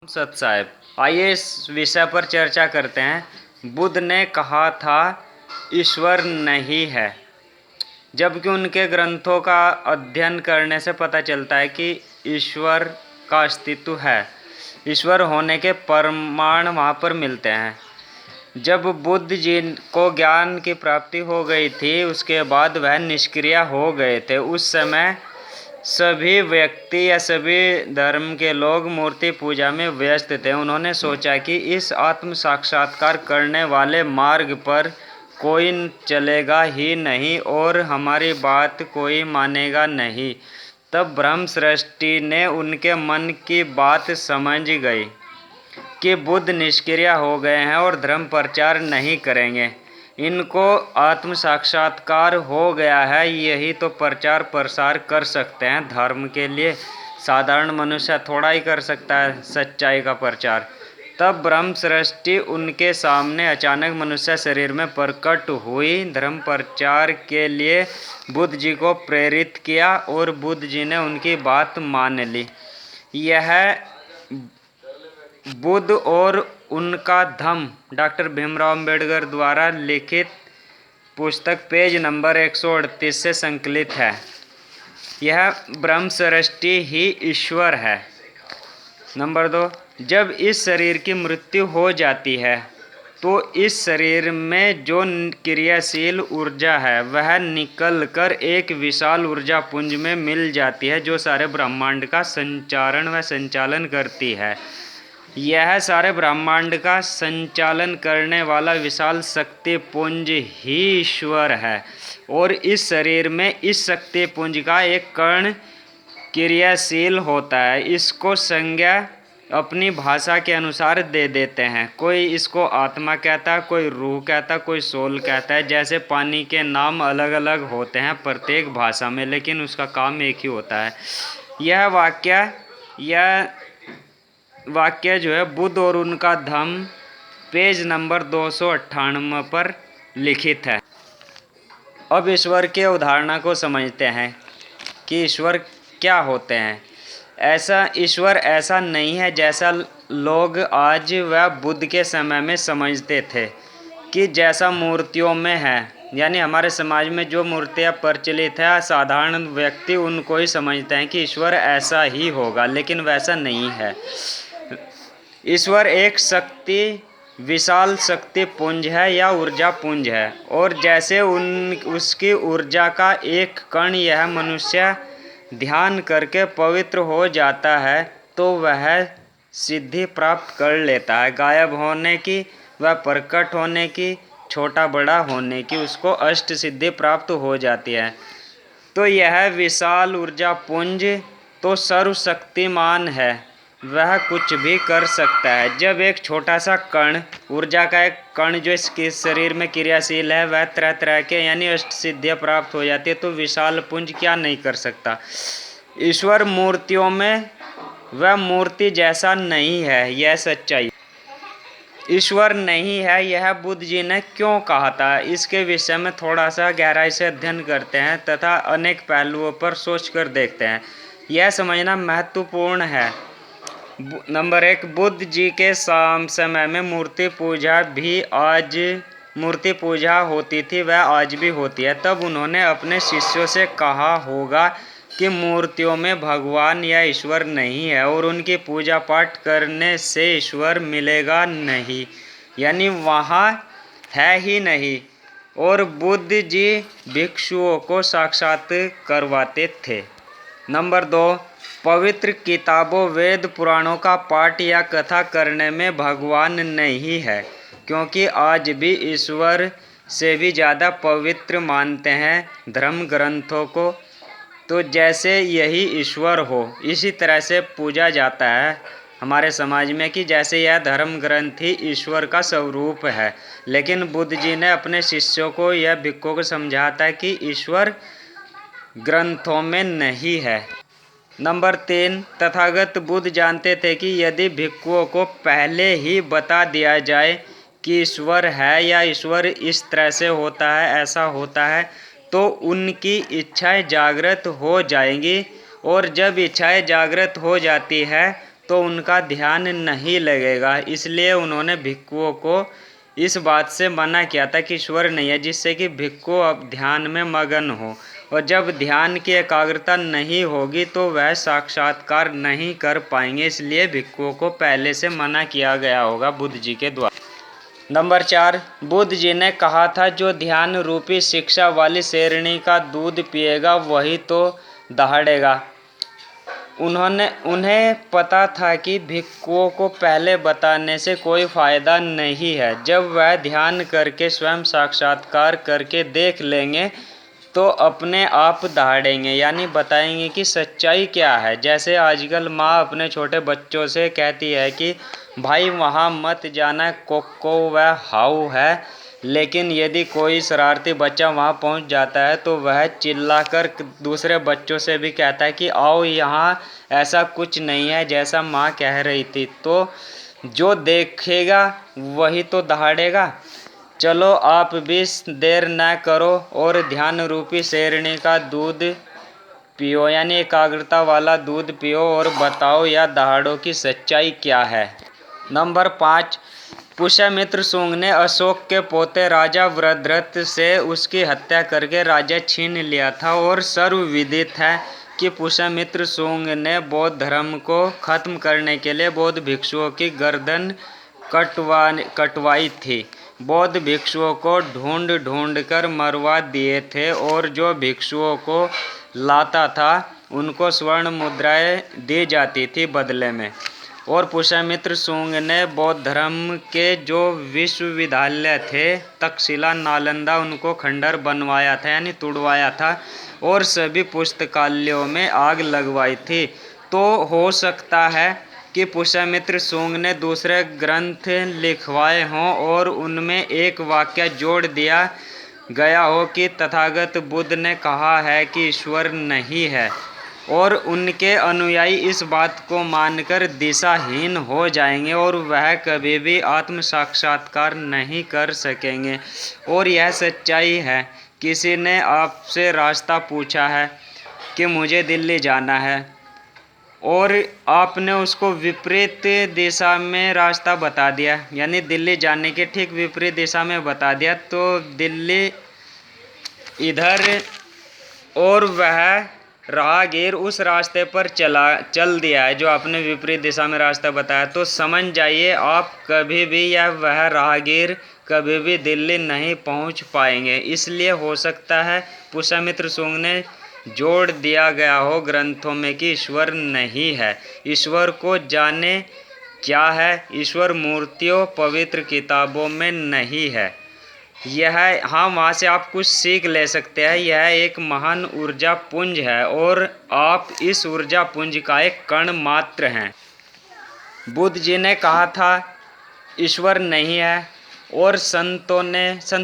सत साहब, आइए इस विषय पर चर्चा करते हैं। बुद्ध ने कहा था ईश्वर नहीं है, जबकि उनके ग्रंथों का अध्ययन करने से पता चलता है कि ईश्वर का अस्तित्व है। ईश्वर होने के प्रमाण वहाँ पर मिलते हैं। जब बुद्ध जी को ज्ञान की प्राप्ति हो गई थी, उसके बाद वह निष्क्रिय हो गए थे। उस समय सभी व्यक्ति या सभी धर्म के लोग मूर्ति पूजा में व्यस्त थे। उन्होंने सोचा कि इस आत्म साक्षात्कार करने वाले मार्ग पर कोई चलेगा ही नहीं और हमारी बात कोई मानेगा नहीं। तब ब्रह्म सृष्टि ने उनके मन की बात समझ गई कि बुद्ध निष्क्रिय हो गए हैं और धर्म प्रचार नहीं करेंगे। इनको आत्म साक्षात्कार हो गया है, यही तो प्रचार प्रसार कर सकते हैं। धर्म के लिए साधारण मनुष्य थोड़ा ही कर सकता है सच्चाई का प्रचार। तब ब्रह्म सृष्टि उनके सामने अचानक मनुष्य शरीर में प्रकट हुई। धर्म प्रचार के लिए बुद्ध जी को प्रेरित किया और बुद्ध जी ने उनकी बात मान ली। यह बुद्ध और उनका धम्म डॉक्टर भीमराव अंबेडकर द्वारा लिखित पुस्तक पेज नंबर 138 से संकलित है। यह ब्रह्म सृष्टि ही ईश्वर है। नंबर 2, जब इस शरीर की मृत्यु हो जाती है तो इस शरीर में जो क्रियाशील ऊर्जा है वह निकल कर एक विशाल ऊर्जा पुंज में मिल जाती है, जो सारे ब्रह्मांड का संचारण व संचालन करती है। यह सारे ब्रह्मांड का संचालन करने वाला विशाल शक्ति पुंज ही ईश्वर है और इस शरीर में इस शक्ति पुंज का एक कण क्रियाशील होता है। इसको संज्ञा अपनी भाषा के अनुसार दे देते हैं। कोई इसको आत्मा कहता है, कोई रूह कहता है, कोई सोल कहता है। जैसे पानी के नाम अलग अलग होते हैं प्रत्येक भाषा में, लेकिन उसका काम एक ही होता है। यह वाक्य जो है बुद्ध और उनका धम्म पेज नंबर 298 पर लिखित है। अब ईश्वर के अवधारणा को समझते हैं कि ईश्वर क्या होते हैं। ईश्वर ऐसा नहीं है जैसा लोग आज व बुद्ध के समय में समझते थे कि जैसा मूर्तियों में है। यानी हमारे समाज में जो मूर्तियाँ प्रचलित है, साधारण व्यक्ति उनको ही समझते हैं कि ईश्वर ऐसा ही होगा, लेकिन वैसा नहीं है। ईश्वर एक विशाल शक्ति पुंज है या ऊर्जा पुंज है, और जैसे उसकी ऊर्जा का एक कण यह मनुष्य ध्यान करके पवित्र हो जाता है तो वह सिद्धि प्राप्त कर लेता है। गायब होने की व प्रकट होने की, छोटा बड़ा होने की, उसको अष्ट सिद्धि प्राप्त हो जाती है। तो यह विशाल ऊर्जा पुंज तो सर्वशक्तिमान है, वह कुछ भी कर सकता है। जब एक छोटा सा कण, ऊर्जा का एक कण जो इसके शरीर में क्रियाशील है, वह तरह तरह के यानी अष्ट सिद्धियाँ प्राप्त हो जाती है, तो विशाल पुंज क्या नहीं कर सकता। ईश्वर मूर्तियों में वह मूर्ति जैसा नहीं है, यह सच्चाई। ईश्वर नहीं है, यह बुद्ध जी ने क्यों कहा था, इसके विषय में थोड़ा सा गहराई से अध्ययन करते हैं तथा अनेक पहलुओं पर सोच कर देखते हैं। यह समझना महत्वपूर्ण है। नंबर 1, बुद्ध जी के समय में मूर्ति पूजा होती थी, वह आज भी होती है। तब उन्होंने अपने शिष्यों से कहा होगा कि मूर्तियों में भगवान या ईश्वर नहीं है और उनकी पूजा पाठ करने से ईश्वर मिलेगा नहीं, यानी वहाँ है ही नहीं। और बुद्ध जी भिक्षुओं को साक्षात करवाते थे। नंबर 2, पवित्र किताबों वेद पुराणों का पाठ या कथा करने में भगवान नहीं है, क्योंकि आज भी ईश्वर से भी ज़्यादा पवित्र मानते हैं धर्म ग्रंथों को। तो जैसे यही ईश्वर हो, इसी तरह से पूजा जाता है हमारे समाज में कि जैसे यह धर्म ग्रंथ ही ईश्वर का स्वरूप है। लेकिन बुद्ध जी ने अपने शिष्यों को यह भिक्षुओं को समझाता है कि ईश्वर ग्रंथों में नहीं है। नंबर 3, तथागत बुद्ध जानते थे कि यदि भिक्षुओं को पहले ही बता दिया जाए कि ईश्वर है या ईश्वर इस तरह से होता है, ऐसा होता है, तो उनकी इच्छाएं जागृत हो जाएंगी, और जब इच्छाएं जागृत हो जाती है तो उनका ध्यान नहीं लगेगा। इसलिए उन्होंने भिक्षुओं को इस बात से मना किया था कि ईश्वर नहीं है, जिससे कि भिक्षु अब ध्यान में मगन हो, और जब ध्यान की एकाग्रता नहीं होगी तो वह साक्षात्कार नहीं कर पाएंगे। इसलिए भिक्षुओं को पहले से मना किया गया होगा बुद्ध जी के द्वारा। नंबर 4, बुद्ध जी ने कहा था जो ध्यान रूपी शिक्षा वाली शेरनी का दूध पिएगा वही तो दहाड़ेगा। उन्हें पता था कि भिक्षुओं को पहले बताने से कोई फायदा नहीं है। जब वह ध्यान करके स्वयं साक्षात्कार करके देख लेंगे तो अपने आप दहाड़ेंगे, यानी बताएंगे कि सच्चाई क्या है। जैसे आजकल माँ अपने छोटे बच्चों से कहती है कि भाई वहाँ मत जाना, कोको वह हाउ है, लेकिन यदि कोई शरारती बच्चा वहाँ पहुँच जाता है तो वह चिल्लाकर दूसरे बच्चों से भी कहता है कि आओ यहाँ, ऐसा कुछ नहीं है जैसा माँ कह रही थी। तो जो देखेगा वही तो दहाड़ेगा। चलो आप भी देर न करो और ध्यान रूपी शेरनी का दूध पियो, यानी एकाग्रता वाला दूध पियो, और बताओ या दहाड़ो की सच्चाई क्या है। नंबर 5, पुष्यमित्र शुंग ने अशोक के पोते राजा वृद्धृत से उसकी हत्या करके राज्य छीन लिया था, और सर्वविदित है कि पुष्यमित्र शुंग ने बौद्ध धर्म को खत्म करने के लिए बौद्ध भिक्षुओं की गर्दन कटवाई थी। बौद्ध भिक्षुओं को ढूंढ ढूंढ कर मरवा दिए थे, और जो भिक्षुओं को लाता था उनको स्वर्ण मुद्राएं दी जाती थी बदले में। और पुष्यमित्र शुंग ने बौद्ध धर्म के जो विश्वविद्यालय थे तक्षशिला, नालंदा, उनको खंडर बनवाया था, यानी तुड़वाया था, और सभी पुस्तकालयों में आग लगवाई थी। तो हो सकता है कि पुष्यमित्र शुंग ने दूसरे ग्रंथ लिखवाए हों और उनमें एक वाक्य जोड़ दिया गया हो कि तथागत बुद्ध ने कहा है कि ईश्वर नहीं है, और उनके अनुयायी इस बात को मानकर दिशाहीन हो जाएंगे और वह कभी भी आत्म साक्षात्कार नहीं कर सकेंगे। और यह सच्चाई है। किसी ने आपसे रास्ता पूछा है कि मुझे दिल्ली जाना है, और आपने उसको विपरीत दिशा में रास्ता बता दिया, यानी दिल्ली जाने के ठीक विपरीत दिशा में बता दिया, तो दिल्ली इधर और वह राहगीर उस रास्ते पर चल दिया है जो आपने विपरीत दिशा में रास्ता बताया, तो समझ जाइए आप कभी भी या वह राहगीर कभी भी दिल्ली नहीं पहुंच पाएंगे। इसलिए हो सकता है पुष्यमित्र शुंग ने जोड़ दिया गया हो ग्रंथों में कि ईश्वर नहीं है। ईश्वर को जाने क्या है, ईश्वर मूर्तियों पवित्र किताबों में नहीं है। यह हाँ, वहाँ से आप कुछ सीख ले सकते हैं। यह एक महान ऊर्जा पुंज है और आप इस ऊर्जा पुंज का एक कण मात्र हैं। बुद्ध जी ने कहा था ईश्वर नहीं है, और संत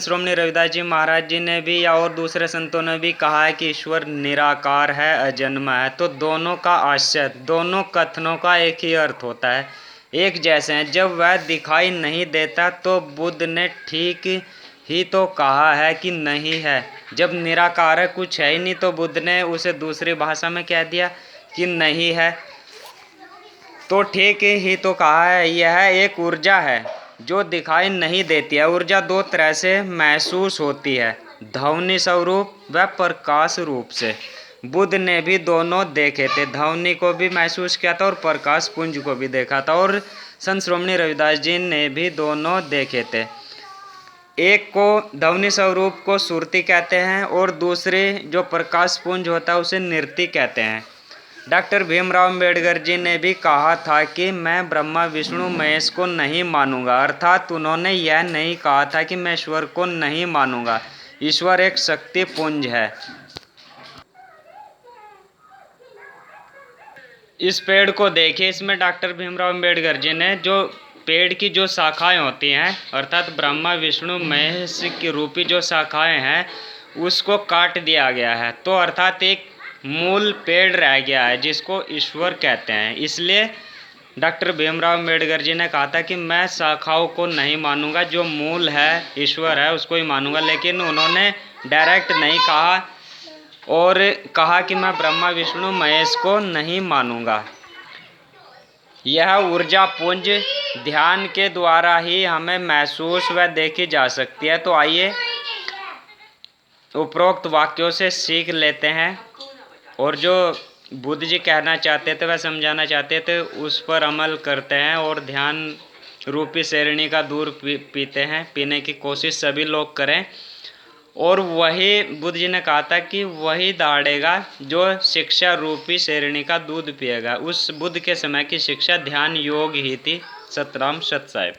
श्रोमणी रविदास जी महाराज जी ने भी या और दूसरे संतों ने भी कहा है कि ईश्वर निराकार है, अजन्मा है। तो दोनों का आशय, दोनों कथनों का एक ही अर्थ होता है, एक जैसे हैं। जब वह दिखाई नहीं देता तो बुद्ध ने ठीक ही तो कहा है कि नहीं है। जब निराकार है, कुछ है ही नहीं, तो बुद्ध ने उसे दूसरी भाषा में कह दिया कि नहीं है, तो ठीक ही तो कहा है। यह एक ऊर्जा है जो दिखाई नहीं देती है। ऊर्जा दो तरह से महसूस होती है, ध्वनि स्वरूप व प्रकाश रूप से। बुद्ध ने भी दोनों देखे थे, ध्वनि को भी महसूस किया था और प्रकाश पुंज को भी देखा था, और संत श्रोमणी रविदास जी ने भी दोनों देखे थे। एक को ध्वनि स्वरूप को सुरती कहते हैं और दूसरे जो प्रकाश पुंज होता है उसे नृत्य कहते हैं। डॉक्टर भीमराव अम्बेडकर जी ने भी कहा था कि मैं ब्रह्मा विष्णु महेश को नहीं मानूंगा, अर्थात उन्होंने यह नहीं कहा था कि मैं ईश्वर को नहीं मानूंगा। ईश्वर एक शक्ति पुंज है। इस पेड़ को देखिए, इसमें डॉक्टर भीमराव अम्बेडकर जी ने जो पेड़ की जो शाखाएं होती हैं, अर्थात ब्रह्मा विष्णु महेश की रूपी जो शाखाएं हैं, उसको काट दिया गया है। तो अर्थात एक मूल पेड़ रह गया है जिसको ईश्वर कहते हैं। इसलिए डॉक्टर भीमराव अम्बेडकर जी ने कहा था कि मैं शाखाओं को नहीं मानूंगा, जो मूल है ईश्वर है उसको ही मानूंगा। लेकिन उन्होंने डायरेक्ट नहीं कहा और कहा कि मैं ब्रह्मा विष्णु महेश को नहीं मानूंगा। यह ऊर्जा पुंज ध्यान के द्वारा ही हमें महसूस व देखी जा सकती है। तो आइए उपरोक्त वाक्यों से सीख लेते हैं और जो बुद्ध जी कहना चाहते थे वह समझाना चाहते थे उस पर अमल करते हैं और ध्यान रूपी शेरनी का दूध पीने की कोशिश सभी लोग करें। और वही बुद्ध जी ने कहा था कि वही दौड़ेगा जो शिक्षा रूपी शेरनी का दूध पिएगा। उस बुद्ध के समय की शिक्षा ध्यान योग ही थी। सतराम सत साहिब।